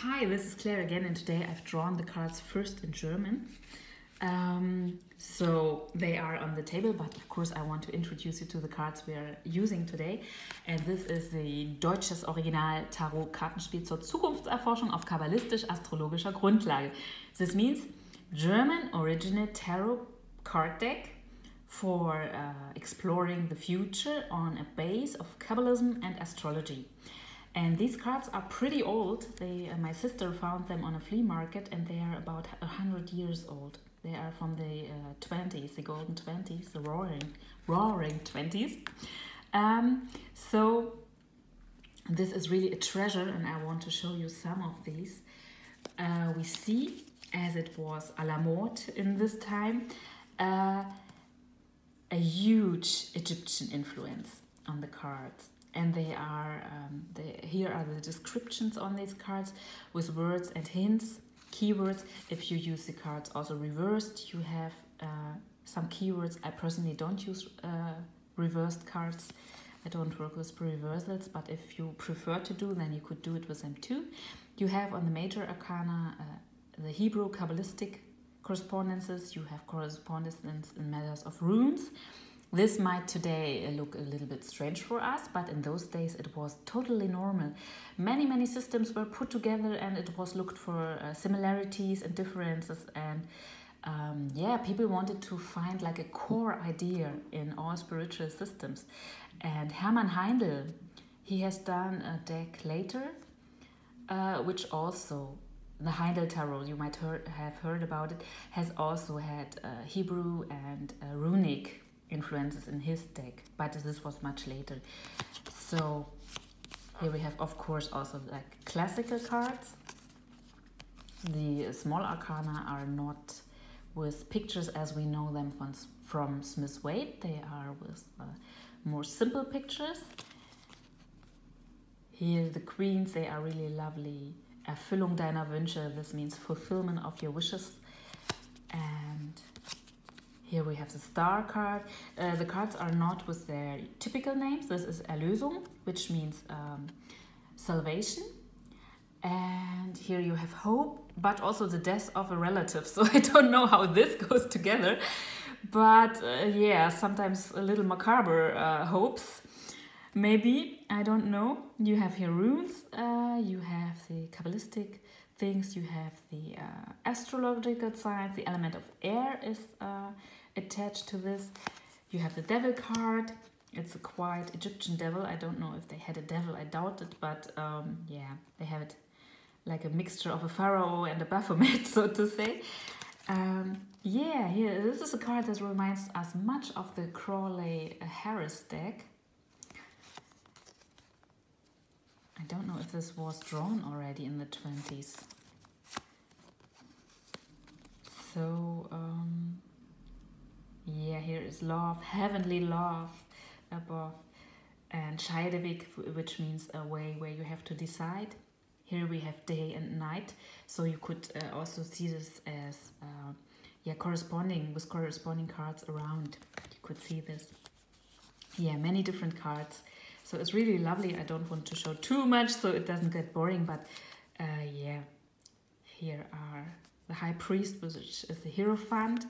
Hi, this is Claire again, and today I've drawn the cards first in German. So they are on the table, but of course I want to introduce you to the cards we are using today. And this is the Deutsches Original Tarot Kartenspiel zur Zukunftserforschung auf kabbalistisch-astrologischer Grundlage. This means German original tarot card deck for exploring the future on a base of Kabbalism and astrology. And these cards are pretty old. My sister found them on a flea market, and they are about 100 years old. They are from the 20s, the golden 20s, the roaring 20s. So this is really a treasure, and I want to show you some of these. We see, as it was à la mode in this time, a huge Egyptian influence on the cards. And they are, here are the descriptions on these cards with words and hints, keywords. If you use the cards also reversed, you have some keywords. I personally don't use reversed cards. I don't work with reversals, but if you prefer to do, then you could do it with them too. You have on the major arcana the Hebrew Kabbalistic correspondences. You have correspondence in matters of runes. This might today look a little bit strange for us, but in those days it was totally normal. Many systems were put together, and it was looked for similarities and differences, and yeah, people wanted to find like a core idea in all spiritual systems. And Hermann Heindel, he has done a deck later, which also, the Heindel Tarot, you might have heard about it, has also had Hebrew and runic influences in his deck, but this was much later. So here we have, of course, also like classical cards. The small arcana are not with pictures as we know them from Smith Waite. They are with more simple pictures. Here the queens, they are really lovely. Erfüllung deiner Wünsche, this means fulfillment of your wishes. And here we have the star card. The cards are not with their typical names. This is Erlösung, which means salvation. And here you have hope, but also the death of a relative. So I don't know how this goes together. But yeah, sometimes a little macabre hopes. Maybe, I don't know. You have here runes. You have the Kabbalistic things. You have the astrological signs. The element of air is attached to this. You have the devil card. It's a quite Egyptian devil. I don't know if they had a devil, I doubt it, but yeah, they have it like a mixture of a pharaoh and a Baphomet, so to say. Yeah, here, this is a card that reminds us much of the Crawley-Harris deck. I don't know if this was drawn already in the 20s. So, yeah, here is love, heavenly love above, and Scheideweg, which means a way where you have to decide. Here we have day and night, so you could also see this as yeah, corresponding cards around. You could see this. Yeah, many different cards. So it's really lovely. I don't want to show too much so it doesn't get boring, but yeah, here are the High Priest, which is the Hierophant.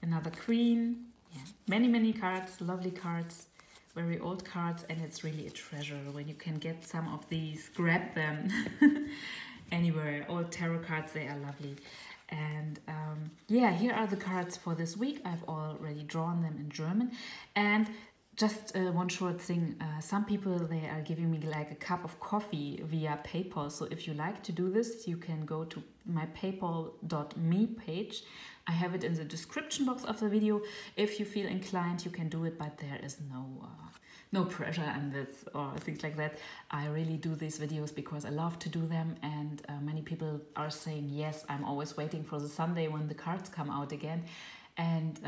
Another queen. Yeah, many cards, lovely cards, very old cards, and it's really a treasure when you can get some of these. Grab them anywhere. Old tarot cards, they are lovely. And yeah, here are the cards for this week. I've already drawn them in German. And just one short thing, some people, they are giving me like a cup of coffee via PayPal. So if you like to do this, you can go to my paypal.me page. I have it in the description box of the video. If you feel inclined, you can do it, but there is no pressure on this or things like that. I really do these videos because I love to do them, and many people are saying, yes, I'm always waiting for the Sunday when the cards come out again. And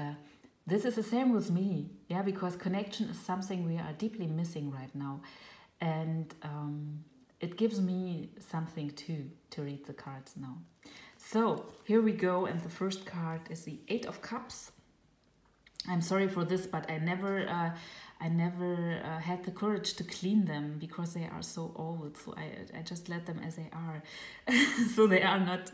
this is the same with me, yeah, because connection is something we are deeply missing right now. And it gives me something too to read the cards now. So here we go, and the first card is the Eight of Cups. I'm sorry for this, but I never had the courage to clean them because they are so old. So I just let them as they are. So they are not,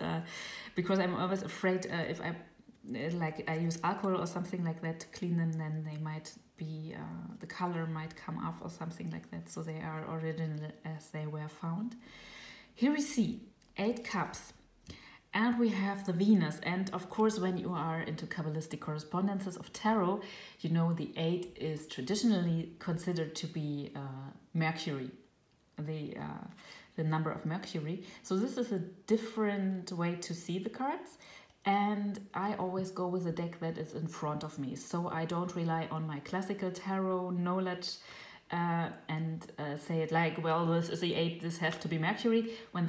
because I'm always afraid if I use alcohol or something like that to clean them, then they might be, the color might come off or something like that. So they are original as they were found. Here we see 8 cups. And we have the Venus. And of course, when you are into Kabbalistic correspondences of tarot, you know the 8 is traditionally considered to be Mercury, the number of Mercury. So this is a different way to see the cards. And I always go with a deck that is in front of me. So I don't rely on my classical tarot knowledge and say it like, well, this is the 8, this has to be Mercury. When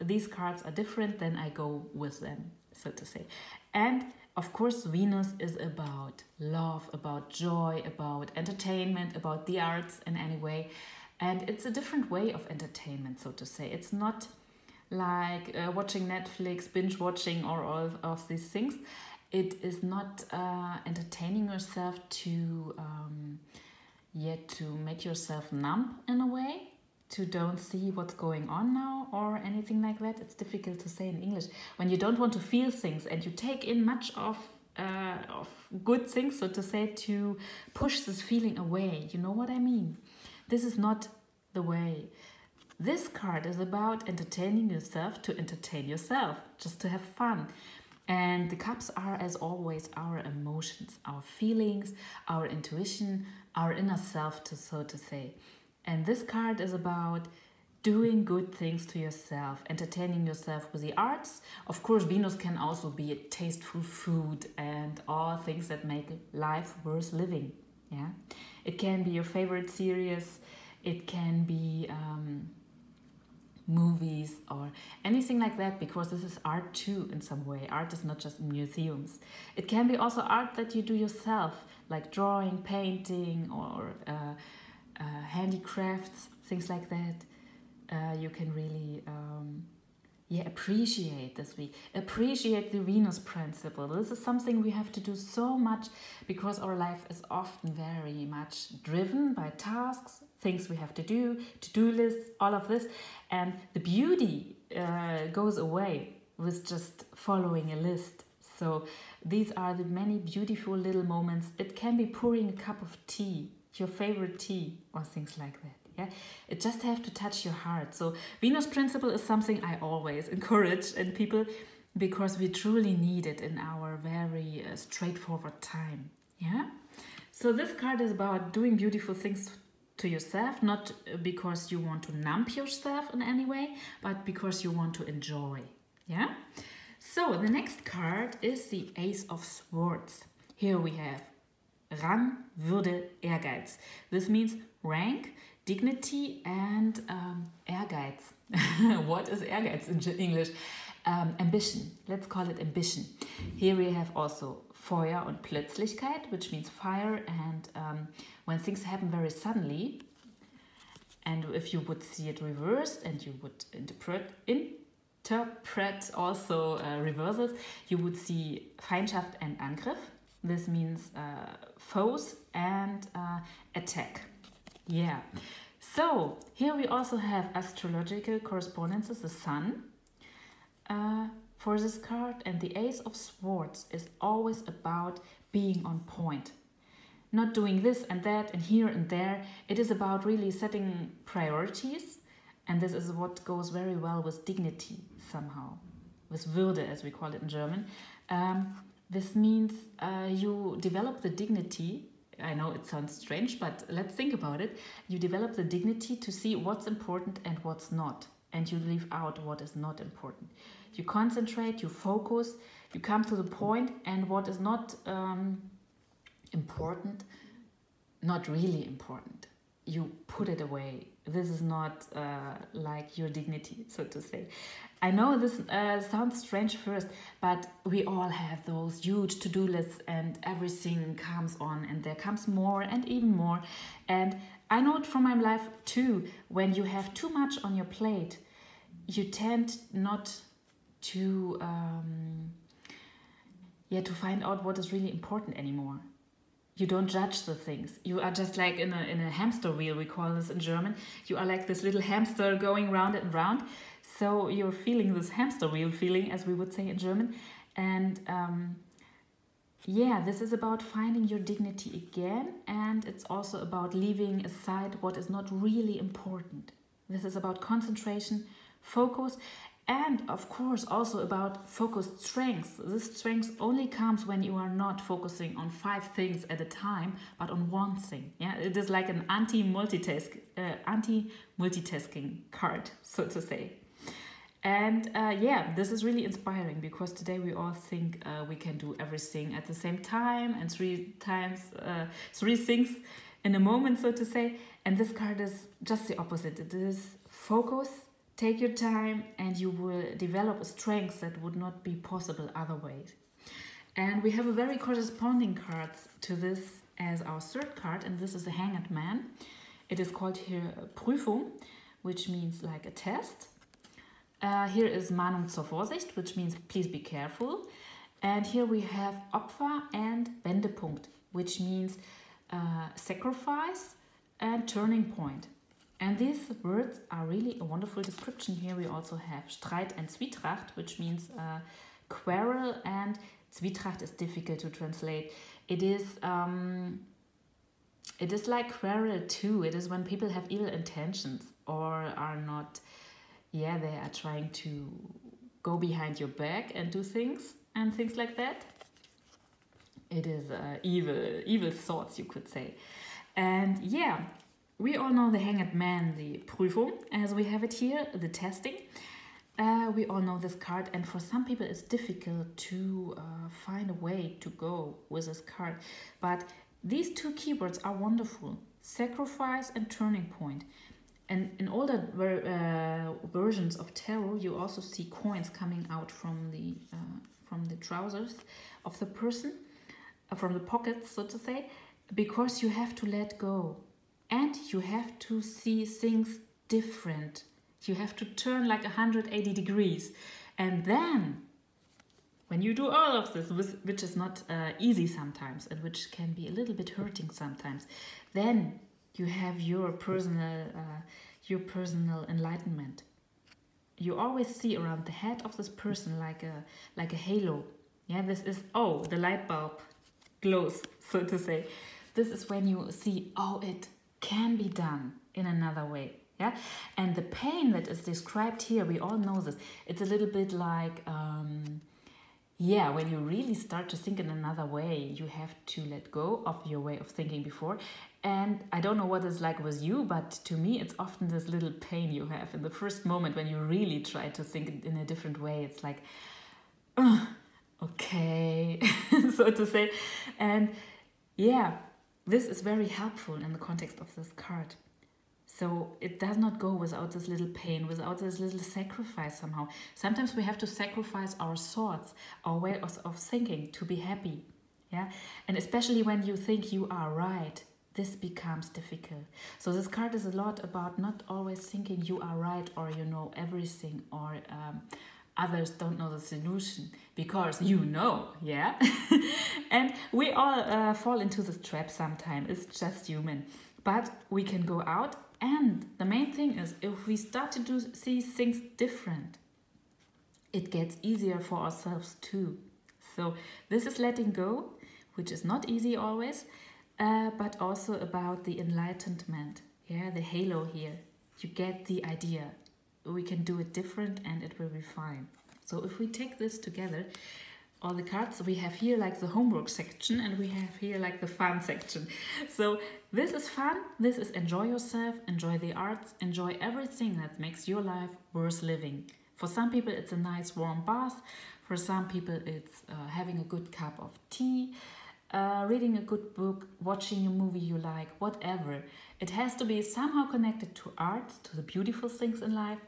these cards are different, then I go with them, so to say. And of course, Venus is about love, about joy, about entertainment, about the arts in any way. And it's a different way of entertainment, so to say. It's not like watching Netflix, binge watching, or all of these things. It is not entertaining yourself to to make yourself numb in a way, to don't see what's going on now or anything like that. It's difficult to say in English. When you don't want to feel things and you take in much of good things, so to say, to push this feeling away. You know what I mean? This is not the way. This card is about entertaining yourself to entertain yourself, just to have fun. And the cups are, as always, our emotions, our feelings, our intuition, our inner self, so to say. And this card is about doing good things to yourself, entertaining yourself with the arts. Of course, Venus can also be a tasteful food and all things that make life worth living. Yeah, it can be your favorite series. It can be movies or anything like that, because this is art too in some way. Art is not just in museums. It can be also art that you do yourself, like drawing, painting, or handicrafts, things like that. You can really appreciate this week. Appreciate the Venus principle. This is something we have to do so much because our life is often very much driven by tasks, things we have to do, to-do lists, all of this. And the beauty goes away with just following a list. So these are the many beautiful little moments. It can be pouring a cup of tea, your favorite tea, or things like that. Yeah, it just have to touch your heart. So Venus principle is something I always encourage in people because we truly need it in our very straightforward time. Yeah. So this card is about doing beautiful things to yourself, not because you want to numb yourself in any way, but because you want to enjoy. Yeah. So the next card is the Ace of Swords. Here we have Rang, Würde, Ehrgeiz. This means rank, dignity, and Ehrgeiz. What is Ehrgeiz in English? Ambition. Let's call it ambition. Here we have also Feuer und Plötzlichkeit, which means fire, and when things happen very suddenly, and if you would see it reversed and you would interpret also reversals, you would see Feindschaft and Angriff. This means foes and attack. Yeah. So here we also have astrological correspondences, the sun for this card, and the Ace of Swords is always about being on point. Not doing this and that and here and there. It is about really setting priorities, and this is what goes very well with dignity somehow, with Würde as we call it in German. This means you develop the dignity. I know it sounds strange, but let's think about it. You develop the dignity to see what's important and what's not, and you leave out what is not important. You concentrate, you focus, you come to the point, and what is not important, not really important, you put it away. This is not like your dignity, so to say. I know this sounds strange first, but we all have those huge to-do lists and everything comes on and there comes more and even more. And I know it from my life too. When you have too much on your plate, you tend not to find out what is really important anymore. you don't judge the things. You are just like in a hamster wheel, we call this in German. You are like this little hamster going round and round. So you're feeling this hamster wheel feeling, as we would say in German. And yeah, this is about finding your dignity again. And it's also about leaving aside what is not really important. This is about concentration, focus, and of course also about focused strengths. This strength only comes when you are not focusing on 5 things at a time, but on one thing. Yeah, it is like an anti-multitasking card, so to say. And yeah, this is really inspiring because today we all think we can do everything at the same time and 3 things in a moment, so to say. And this card is just the opposite. It is focus, take your time, and you will develop a strength that would not be possible otherwise. And we have a very corresponding card to this as our 3rd card, and this is the Hanged Man. It is called here Prüfung, which means like a test. Here is Mahnung zur Vorsicht, which means please be careful. And here we have Opfer and Wendepunkt, which means sacrifice and turning point. And these words are really a wonderful description. Here we also have Streit and Zwietracht, which means quarrel, and Zwietracht is difficult to translate. It is like quarrel too. It is when people have evil intentions or are not, yeah, they are trying to go behind your back and do things and things like that. It is evil thoughts, you could say. And yeah, we all know the Hanged Man, the Prüfung, as we have it here, the testing. We all know this card, and for some people it's difficult to find a way to go with this card. But these 2 keywords are wonderful, sacrifice and turning point. And in older versions of tarot, you also see coins coming out from the trousers of the person, from the pockets, so to say, because you have to let go. And you have to see things different. You have to turn like 180 degrees. And then, when you do all of this, which is not easy sometimes, and which can be a little bit hurting sometimes, then you have your personal enlightenment. You always see around the head of this person like a halo. Yeah, this is, oh, the light bulb glows, so to say. This is when you see, oh, it can be done in another way. Yeah, and the pain that is described here, we all know this. It's a little bit like, yeah, when you really start to think in another way, you have to let go of your way of thinking before. And I don't know what it's like with you, but to me, it's often this little pain you have in the first moment when you really try to think in a different way. It's like, okay, so to say. And yeah, this is very helpful in the context of this card. So it does not go without this little pain, without this little sacrifice somehow. Sometimes we have to sacrifice our thoughts, our way of thinking to be happy. Yeah, and especially when you think you are right, this becomes difficult. So this card is a lot about not always thinking you are right or you know everything or others don't know the solution, because you know, yeah? And we all fall into this trap sometimes. It's just human. But we can go out, and the main thing is if we start to see things different, it gets easier for ourselves too. So this is letting go, which is not easy always, but also about the enlightenment, yeah, the halo here. You get the idea. We can do it different and it will be fine. So if we take this together, all the cards, we have here like the homework section and we have here like the fun section. So this is fun, this is enjoy yourself, enjoy the arts, enjoy everything that makes your life worth living. For some people it's a nice warm bath, for some people it's having a good cup of tea, reading a good book, watching a movie you like, whatever. It has to be somehow connected to art, to the beautiful things in life,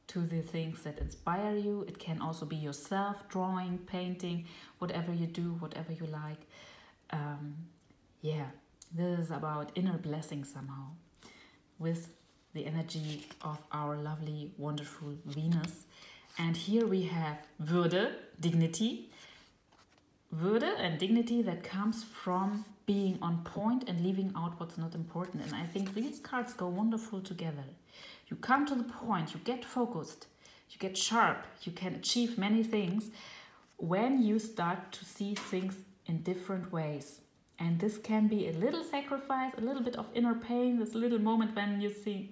to the things that inspire you. It can also be yourself, drawing, painting, whatever you do, whatever you like. Yeah, this is about inner blessing somehow with the energy of our lovely, wonderful Venus. And here we have Würde, dignity, Würde and dignity that comes from being on point and leaving out what's not important. And I think these cards go wonderful together. You come to the point, you get focused, you get sharp, you can achieve many things when you start to see things in different ways. And this can be a little sacrifice, a little bit of inner pain, this little moment when you see,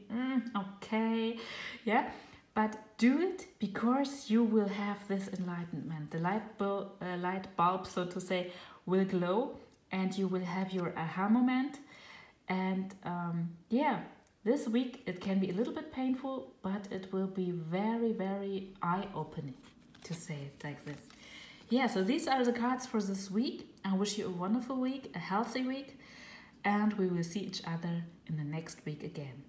okay, yeah. But do it because you will have this enlightenment. The light bulb, so to say, will glow and you will have your aha moment. And yeah, this week it can be a little bit painful, but it will be very, very eye-opening, to say it like this. Yeah, so these are the cards for this week. I wish you a wonderful week, a healthy week, and we will see each other in the next week again.